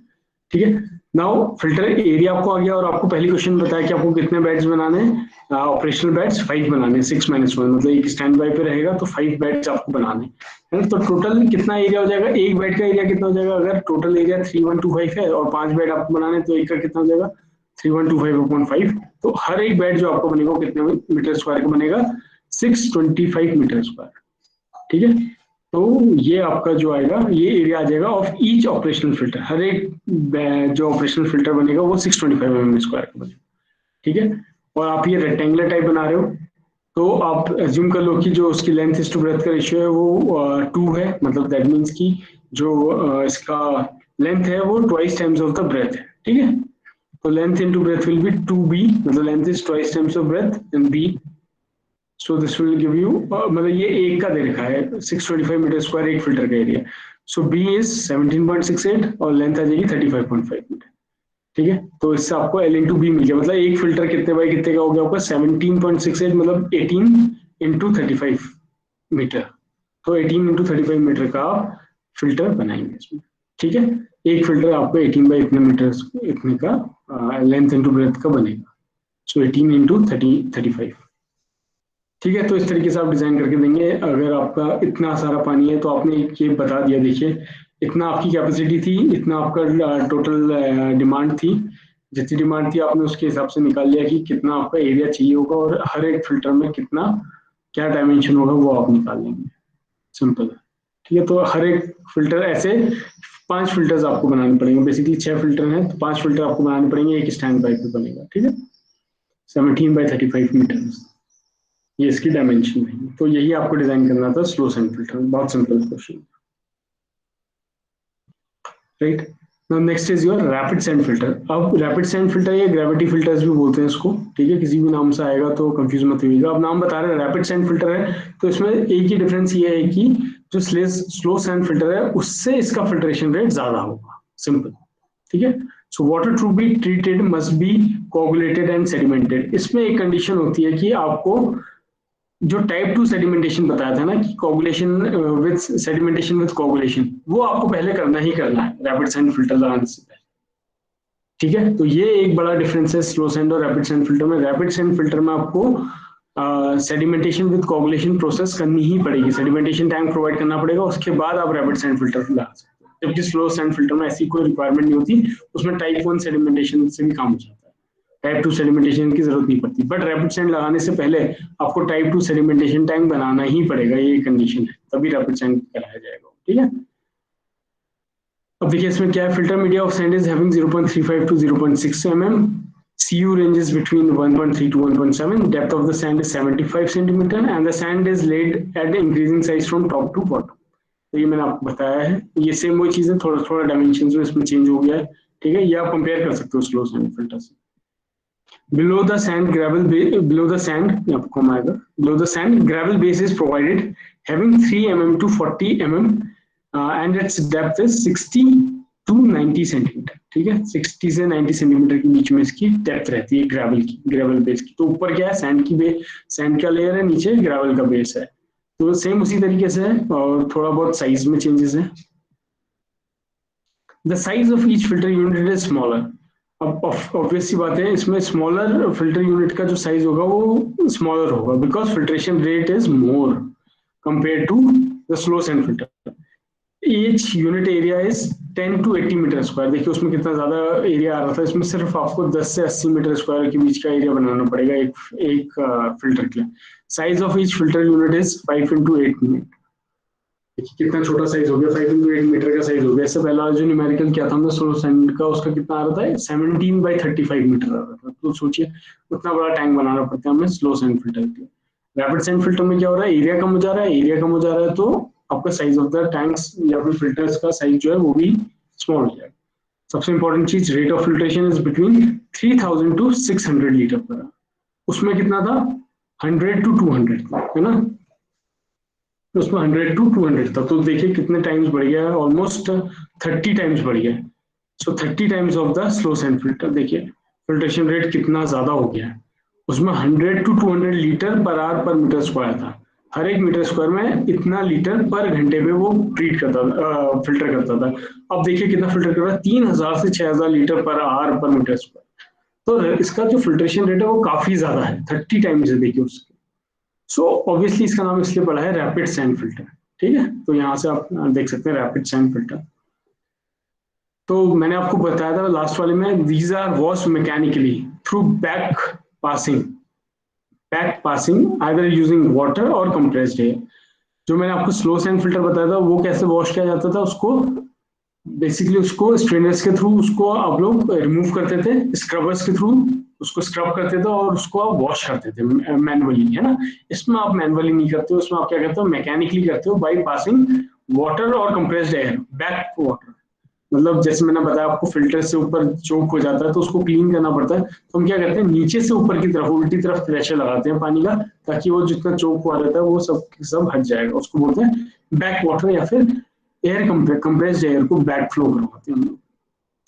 ठीक है। नाउ फिल्टर एरिया आपको आ गया, और आपको पहली क्वेश्चन बताया कि आपको कितने बेड्स बनाने हैं, ऑपरेशनल बेड्स 5 बनाने, 6 - 1, मतलब एक स्टैंड बाय पे रहेगा, तो 5 बेड्स आपको बनाने हैं। तो टोटल कितना एरिया हो जाएगा, एक बेड का एरिया कितना हो जाएगा, अगर टोटल एरिया 3125 है और 5 बेड आपको बनाने, तो एक का कितना हो जाएगा 3125/5। तो हर एक बेड जो आपको बनेगा कितने मीटर स्क्वायर का बनेगा, 625 मीटर स्क्वायर, ठीक है। तो ये आपका जो आएगा, ये एरिया आ जाएगा ऑफ ईच ऑपरेशनल फिल्टर, हर एक जो ऑपरेशनल फिल्टर बनेगा वो 625 mm स्क्वायर का बनेगा, ठीक है। और आप ये रेक्टेंगुलर टाइप बना रहे हो, तो आप एज्यूम कर लो कि जो उसकी लेंथ इज टू ब्रेथ का रेशियो है वो 2 है, मतलब दैट मीन्स कि जो इसका लेंथ है वो twice times of the breadth है, ठीक है। तो length into breadth will be 2b, मतलब length is twice times of breadth and b, so this will give you, मतलब ये एक का दे रखा है 625 मीटर स्क्वायर एक फिल्टर का एरिया, सो b इज 17.68 और लेंथ आ जाएगी 35.5 मीटर, ठीक है। तो इससे आपको एल इंटू बी मिल गया, मतलब एक फिल्टर कितने बाई कितने का हो गया आपका 17.68, मतलब 18 इंटू 35 मीटर। तो 18 इंटू 35 मीटर का आप फिल्टर बनाएंगे इसमें, ठीक है। एक फिल्टर आपको 18 बाई इतने मीटर इतने का लेंथ इंटू ब्रेथ का बनेगा, सो 18 इंटू 35, ठीक है। तो इस तरीके से आप डिजाइन करके देंगे। अगर आपका इतना सारा पानी है तो आपने ये बता दिया, देखिए इतना आपकी कैपेसिटी थी, इतना आपका टोटल डिमांड थी, जितनी डिमांड थी आपने उसके हिसाब से निकाल लिया कि कितना आपका एरिया चाहिए होगा और हर एक फिल्टर में कितना क्या डायमेंशन होगा वो आप निकाल लेंगे, सिंपल है, ठीक है। तो हर एक फिल्टर ऐसे 5 फिल्टर्स आपको बनाने पड़ेंगे, बेसिकली 6 फिल्टर हैं तो 5 फिल्टर आपको बनाने पड़ेंगे, एक स्टैंड पाइप पे बनेगा, ठीक है। 17 बाई 35 मीटर ये इसकी डायमेंशन है। तो यही आपको डिजाइन करना था स्लो सैंड फिल्टर, बहुत simple question, right. Now next is your rapid sand filter. अब रैपिड सैंड फिल्टर या ग्रेविटी फिल्टर्स भी बोलते हैं इसको, ठीक है, किसी भी नाम से आएगा तो कंफ्यूज मत होइएगा। अब नाम बता रहे हैं रैपिड सैंड फिल्टर है, तो इसमें एक ही डिफरेंस ये है कि जो स्लो सैंड फिल्टर है उससे इसका फिल्ट्रेशन रेट ज्यादा होगा, सिंपल, ठीक है। So water to be treated must be coagulated and sedimented. इसमें एक कंडीशन होती है कि आपको जो टाइप 2 सेडिमेंटेशन बताया था ना कि coagulation with sedimentation with coagulation, वो आपको पहले करना ही करना है रैपिड सैंड फिल्टर लगाने से पहले, ठीक है। तो ये एक बड़ा डिफरेंस है स्लो सैंड और रैपिड सैंड फिल्टर में। रैपिड सैंड फिल्टर में आपको सेडिमेंटेशन विद कोगुलेशन प्रोसेस करनी ही पड़ेगी, सेडिमेंटेशन टैंक प्रोवाइड करना पड़ेगा, उसके बाद आप रैपिड सैंड फिल्टर लगा सकते हो, जबकि स्लो सैंड फिल्टर में ऐसी कोई रिक्वायरमेंट नहीं होती, उसमें टाइप 1 सेडिमेंटेशन से भी काम हो जाता है, टाइप 2 सेडिमेंटेशन की जरूरत नहीं पड़ती। बट रैपिड सैंड लगाने से पहले आपको टाइप 2 सेडिमेंटेशन टैंक बनाना ही पड़ेगा, ये कंडीशन है, तभी रैपिड सैंड कराया जाएगा, ठीक है। अब देखिए इसमें क्या है, filter media of sand is having 0.35 to 0.6 mm, CU ranges between 1.3 to 1.7, depth of the sand is 75 centimeter and the sand is laid at increasing size from top to bottom। तो ये मैंने आपको बताया है, ये सेम वही चीजें, थोड़ा थोड़ा डायमेंशन में इसमें चेंज हो गया है, ठीक है। ये आप कंपेयर कर सकते हो स्लो सैंड फिल्टर से। Below the sand gravel below the sand below the sand gravel base is provided having 3 mm to 40 mm and its depth is 60 to 90 centimetre, ठीक है। 60 से 90 सेंटीमीटर के बीच में इसकी डेप्थ रहती है ग्रेवल की, ग्रेवल बेस की। तो ऊपर क्या है सैंड की बेस, सैंड का लेयर है, नीचे ग्रेवल का बेस है, तो सेम उसी तरीके से है और थोड़ा बहुत साइज में चेंजेस है। The size of each filter unit is smaller. अब ऑब्वियस सी बात है, इसमें स्मॉलर फिल्टर यूनिट का जो साइज होगा वो स्मॉलर होगा because filtration rate is more compare to the slow sand filter. Each unit area is 10 to 80 metre square. देखिए उसमें कितना ज्यादा एरिया आ रहा था, इसमें सिर्फ आपको 10 से 80 मीटर स्क्वायर के बीच का एरिया बनाना पड़ेगा एक फिल्टर के लिए। Size of each filter unit is 5 into 8 metre. कितना छोटा साइज हो गया, 5 इंटू 8 मीटर का साइज हो गया। इससे पहला जो न्यूमेरिकल क्या था हमने स्लो सैंड का, उसका कितना आ रहा था 17 बाई 35 मीटर आ रहा था। तो सोचिए उतना बड़ा टैंक बनाना पड़ता है हमें स्लो सैंड फिल्टर के। रैपिड सैंड फिल्टर में क्या हो रहा है, एरिया कम हो जा रहा है, एरिया कम हो जा रहा है तो आपका साइज ऑफ द टैंक्स या फिर फिल्टर्स का साइज जो है वो भी स्मॉल हो जाएगा। सबसे इंपॉर्टेंट चीज, rate of filtration is between 3000 to 600 litre per hour. उसमें कितना था 100 टू 200 है ना, उसमें 100 टू 200 था। तो देखिए कितने टाइम्स बढ़ गया है, ऑलमोस्ट 30 टाइम्स बढ़ गया है। सो 30 times of the slow sand filter. देखिए फिल्ट्रेशन रेट कितना ज्यादा हो गया है, उसमें 100 टू 200 लीटर पर आवर पर मीटर स्क्वायर था। हर एक मीटर स्क्वायर में इतना लीटर पर घंटे में वो ट्रीट करता था, फिल्टर करता था। अब देखिए कितना फिल्टर कर रहा है, 3000 से 6000 लीटर पर आवर पर मीटर स्क्वायर। तो इसका जो फिल्ट्रेशन रेट है वो काफी ज्यादा है, 30 टाइम्स है देखिए उसके। सो ऑब्वियसली इसका नाम इसलिए पड़ा है रैपिड सैंड फिल्टर, ठीक है। तो यहाँ से आप देख सकते हैं रैपिड सैंड फिल्टर। तो मैंने आपको बताया था लास्ट वाले में, these are wash mechanically through back passing either using water or compressed air. जो मैंने आपको स्लो सैंड फिल्टर बताया था वो कैसे वॉश किया जाता था, उसको बेसिकली उसको स्ट्रेनर्स के थ्रू उसको आप लोग रिमूव करते थे, स्क्रबर्स के थ्रू उसको स्क्रब करते थे और उसको आप वॉश करते थे मैनुअली, है ना। इसमें आप मैनुअली नहीं करते हो, इसमें आप क्या करते हो, मैकेनिकली करते हो by passing water or compressed air back water. मतलब जैसे मैंने बताया आपको, फिल्टर से ऊपर चोक हो जाता है तो उसको क्लीन करना पड़ता है, तो हम क्या करते हैं, नीचे से ऊपर की तरफ उल्टी तरफ प्रेशर लगाते हैं पानी का, ताकि वो जितना चोक हुआ रहता है वो सब हट जाएगा। उसको बोलते हैं बैक वाटर, या फिर एयर कंप्रेस्ड एयर को बैक फ्लो करवाते हैं हम लोग।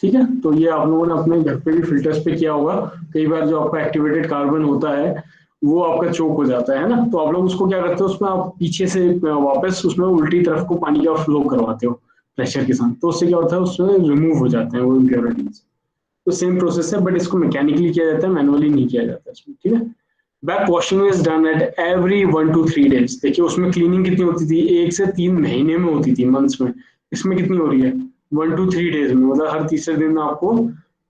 ठीक है, तो ये आप लोगों ने अपने घर पे भी फिल्टर्स पे किया होगा। कई बार जो आपका एक्टिवेटेड कार्बन होता है वो आपका चोक हो जाता है ना, तो आप लोग उसको क्या करते हो, उसमें आप पीछे से वापस उसमें उल्टी तरफ को पानी का फ्लो करवाते हो प्रेशर के साथ, तो उससे क्या होता है, उसमें रिमूव हो जाते हैं वो इम्प्योरिटीज। तो सेम प्रोसेस है, बट इसको मैकेनिकली किया जाता है, मैनुअली नहीं किया जाता इसमें। ठीक है, back washing is done at every 1 to 3 days। देखिए उसमें क्लीनिंग कितनी होती थी, 1 से 3 महीने में होती थी, मंथ्स में। इसमें कितनी हो रही है, 1 to 3 days में, मतलब हर तीसरे दिन आपको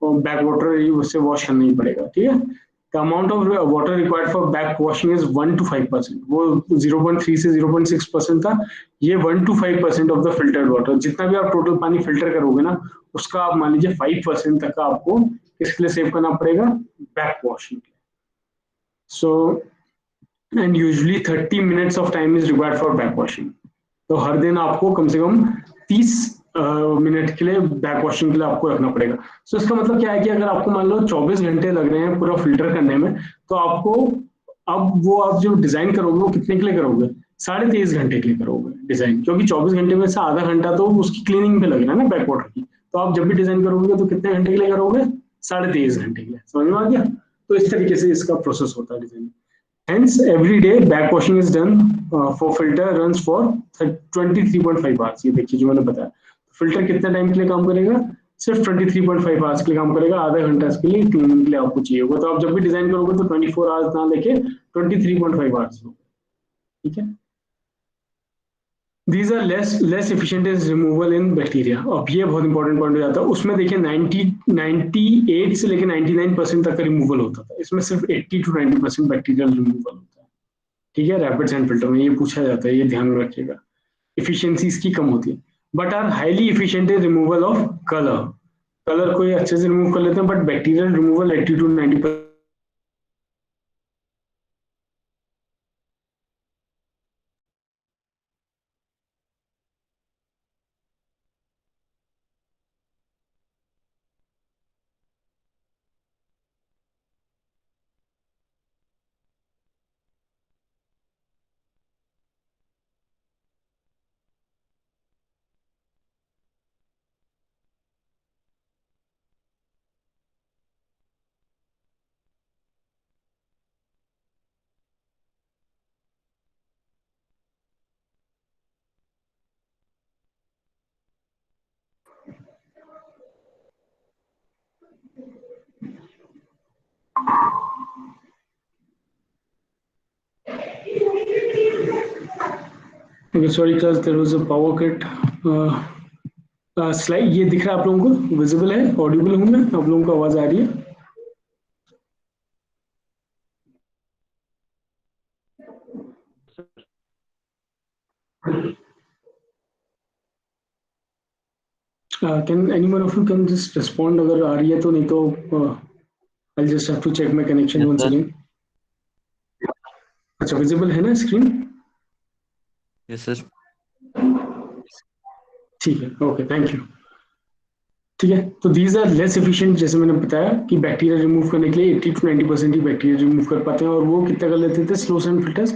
बैक वाटर उससे वॉश करना ही पड़ेगा। ठीक है, the amount of water required for back washing is 1 to 5%। वो 0.3 से 0.6% था, ये 1 to 5% of the filtered water. जितना भी आप टोटल पानी फिल्टर करोगे ना, उसका आप मान लीजिए 5% तक का आपको किसके लिए सेव करना पड़ेगा, back washing. So, and usually 30 minutes of time is required for back washing। तो हर दिन आपको कम से कम 30 मिनट के लिए बैक वॉशिंग के लिए आपको रखना पड़ेगा। सो इसका मतलब क्या है कि अगर आपको मान लो 24 घंटे लग रहे हैं पूरा फिल्टर करने में, तो आपको अब वो आप जो डिजाइन करोगे वो कितने के लिए करोगे, 23.5 घंटे के लिए करोगे डिजाइन, क्योंकि 24 घंटे में से आधा घंटा तो उसकी क्लीनिंग पे लग रहा है ना बैक वाटर की। तो आप जब भी डिजाइन करोगे तो कितने घंटे के लिए करोगे, 23.5 घंटे के लिए। समझ में आ गया। तो इस तरीके से इसका प्रोसेस होता है design. Hence, every day backwashing is done for filter runs for 23.5 hours। ये देखिए जो मैंने बताया, फिल्टर कितने टाइम के लिए काम करेगा, सिर्फ 23.5 आवर्स के लिए काम करेगा, आधा घंटा इसके लिए क्लीनिंग के लिए आपको चाहिए होगा। तो आप जब भी डिजाइन करोगे तो 24 आवर्स ना लेके 23.5 आवर्स लो। ठीक है, these are less efficient is removal in bacteria. अब ये बहुत इंपॉर्टेंट पॉइंट हो जाता है, उसमें देखिए 98 से लेकर 99% तक का रिमूवल होता था, इसमें सिर्फ 80 to 90% बैक्टीरियल रिमूवल होता है। ठीक है, रैपिड सैंड फिल्टर में ये पूछा जाता है, ये ध्यान में रखिएगा। इफिशियंसी इसकी कम होती है, but are highly efficient in removal of colour. Colour को ये अच्छे से रिमूव कर लेते हैं, but bacterial removal 80 to 90%। Okay, sorry guys, there was a power cut। Slide ये दिख रहा है आप लोगों को, विजिबल है, ऑडिबल हूँ मैं, आप लोगों को आवाज आ रही है? Can any one of you can just respond अगर आ रही है तो, नहीं तो I just have to check my connection once again. अच्छा, विजिबल है ना स्क्रीन? Yes sir. ठीक है, ओके, थैंक यू। ठीक है, तो दीज आर लेस एफिशिएंट, जैसे मैंने बताया कि बैक्टीरिया रिमूव करने के लिए 80 to 90% ही बैक्टीरिया रिमूव कर पाते हैं, और वो कितना कर लेते थे slow sand filters,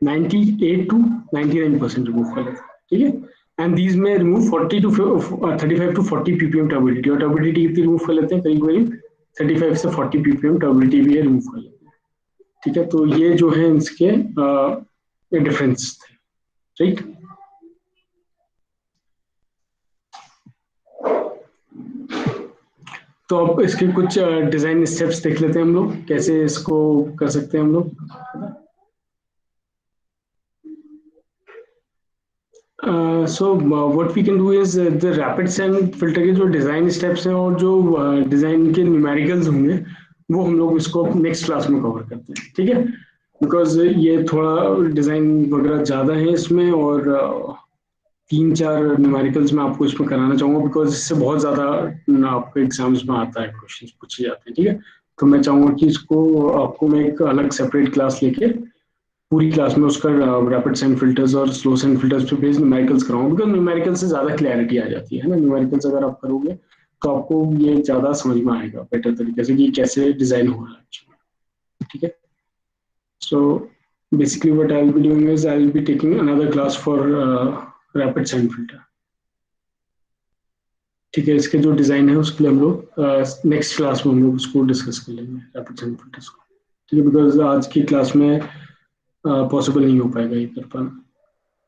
98 to 99% remove कर लेते हैं। ठीक है, एंड दीज में रिमूव 35 to 40 ppm टर्बिडिटी, और टर्बिडिटी कितनी रिमूव कर लेते हैं, करीब करीब 35 से 40 ppm टर्बिडिटी भी रिमूव कर लेते हैं। ठीक है, तो ये जो है इसके डिफरेंस थे। राइट, तो अब इसके कुछ डिजाइन स्टेप्स देख लेते हैं हम लोग, कैसे इसको कर सकते हैं हम लोग। So what we can do is the rapid sand filter के जो डिजाइन स्टेप्स हैं और जो डिजाइन के न्यूमेरिकल्स होंगे, वो हम लोग इसको नेक्स्ट क्लास में कवर करते हैं। ठीक है, बिकॉज ये थोड़ा डिजाइन वगैरह ज्यादा है इसमें, और 3-4 न्यूमेरिकल्स मैं आपको इसमें कराना चाहूंगा, बिकॉज इससे बहुत ज्यादा आपको एग्जाम्स में आता है, क्वेश्चन पूछे जाते हैं। ठीक है, तो मैं चाहूंगा कि इसको आपको मैं एक अलग सेपरेट क्लास लेके पूरी क्लास में उसका रैपिड साइन फिल्टर्स और स्लो साइन फिल्टर्स पे बेस्ड न्यूमेरिकल्स कराऊं, बिकॉज न्यूमेरिकल से ज्यादा क्लैरिटी आ जाती है ना। न्यूमेरिकल्स अगर आप करोगे तो आपको ये ज्यादा समझ में आएगा बेटर तरीके से कि कैसे डिजाइन हो रहा है। ठीक है, so basically what I will be doing is I will be taking another class for rapid sand filter. ठीक है, इसके जो डिजाइन है उसके लिए हम लोग नेक्स्ट क्लास में हम लोग उसको डिस्कस कर लेंगे, रैपिड साइन फिल्टर्स को। ठीक है, बिकॉज आज की क्लास में पॉसिबल नहीं हो पाएगा ये कर पाना।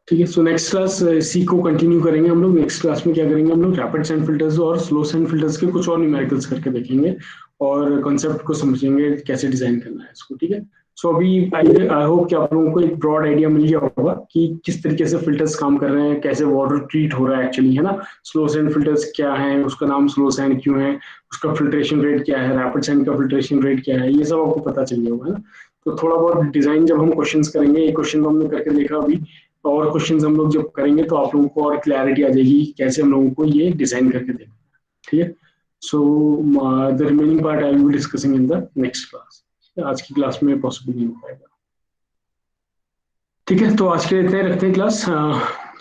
ठीक है, सो नेक्स्ट क्लास सी को कंटिन्यू करेंगे हम लोग। नेक्स्ट क्लास में क्या करेंगे हम लोग, रैपिड साइन फिल्टर्स और स्लो साइन फिल्टर्स के कुछ और न्यूमेरिकल्स करके देखेंगे और कॉन्सेप्ट को समझेंगे कैसे डिजाइन करना है इसको। ठीक है, सो अभी आई होप कि आप लोगों को एक ब्रॉड आइडिया मिल गया होगा कि किस तरीके से फिल्टर्स काम कर रहे हैं, कैसे वाटर ट्रीट हो रहा है एक्चुअली, है ना। स्लो साइन फिल्टर्स क्या है, उसका नाम स्लो साइन क्यों है, उसका फिल्ट्रेशन रेट क्या है, रैपिड साइन का फिल्ट्रेशन रेट क्या है, ये सब आपको पता चल गया होगा, है ना। तो थोड़ा बहुत डिजाइन जब हम क्वेश्चंस करेंगे, ये क्वेश्चन तो हमने करके देखा अभी, और क्वेश्चंस हम लोग जब करेंगे तो आप लोगों को और क्लैरिटी आ जाएगी कैसे हम लोगों को ये डिजाइन करके देना है। ठीक है, so the remaining part I will be discussing in the next class. आज की क्लास में पॉसिबल नहीं हो पाएगा। ठीक है, तो आज के लिए इतना ही रखते हैं class.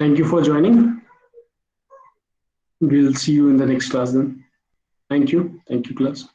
Thank you for joining, will see you in the next class then. Thank you class.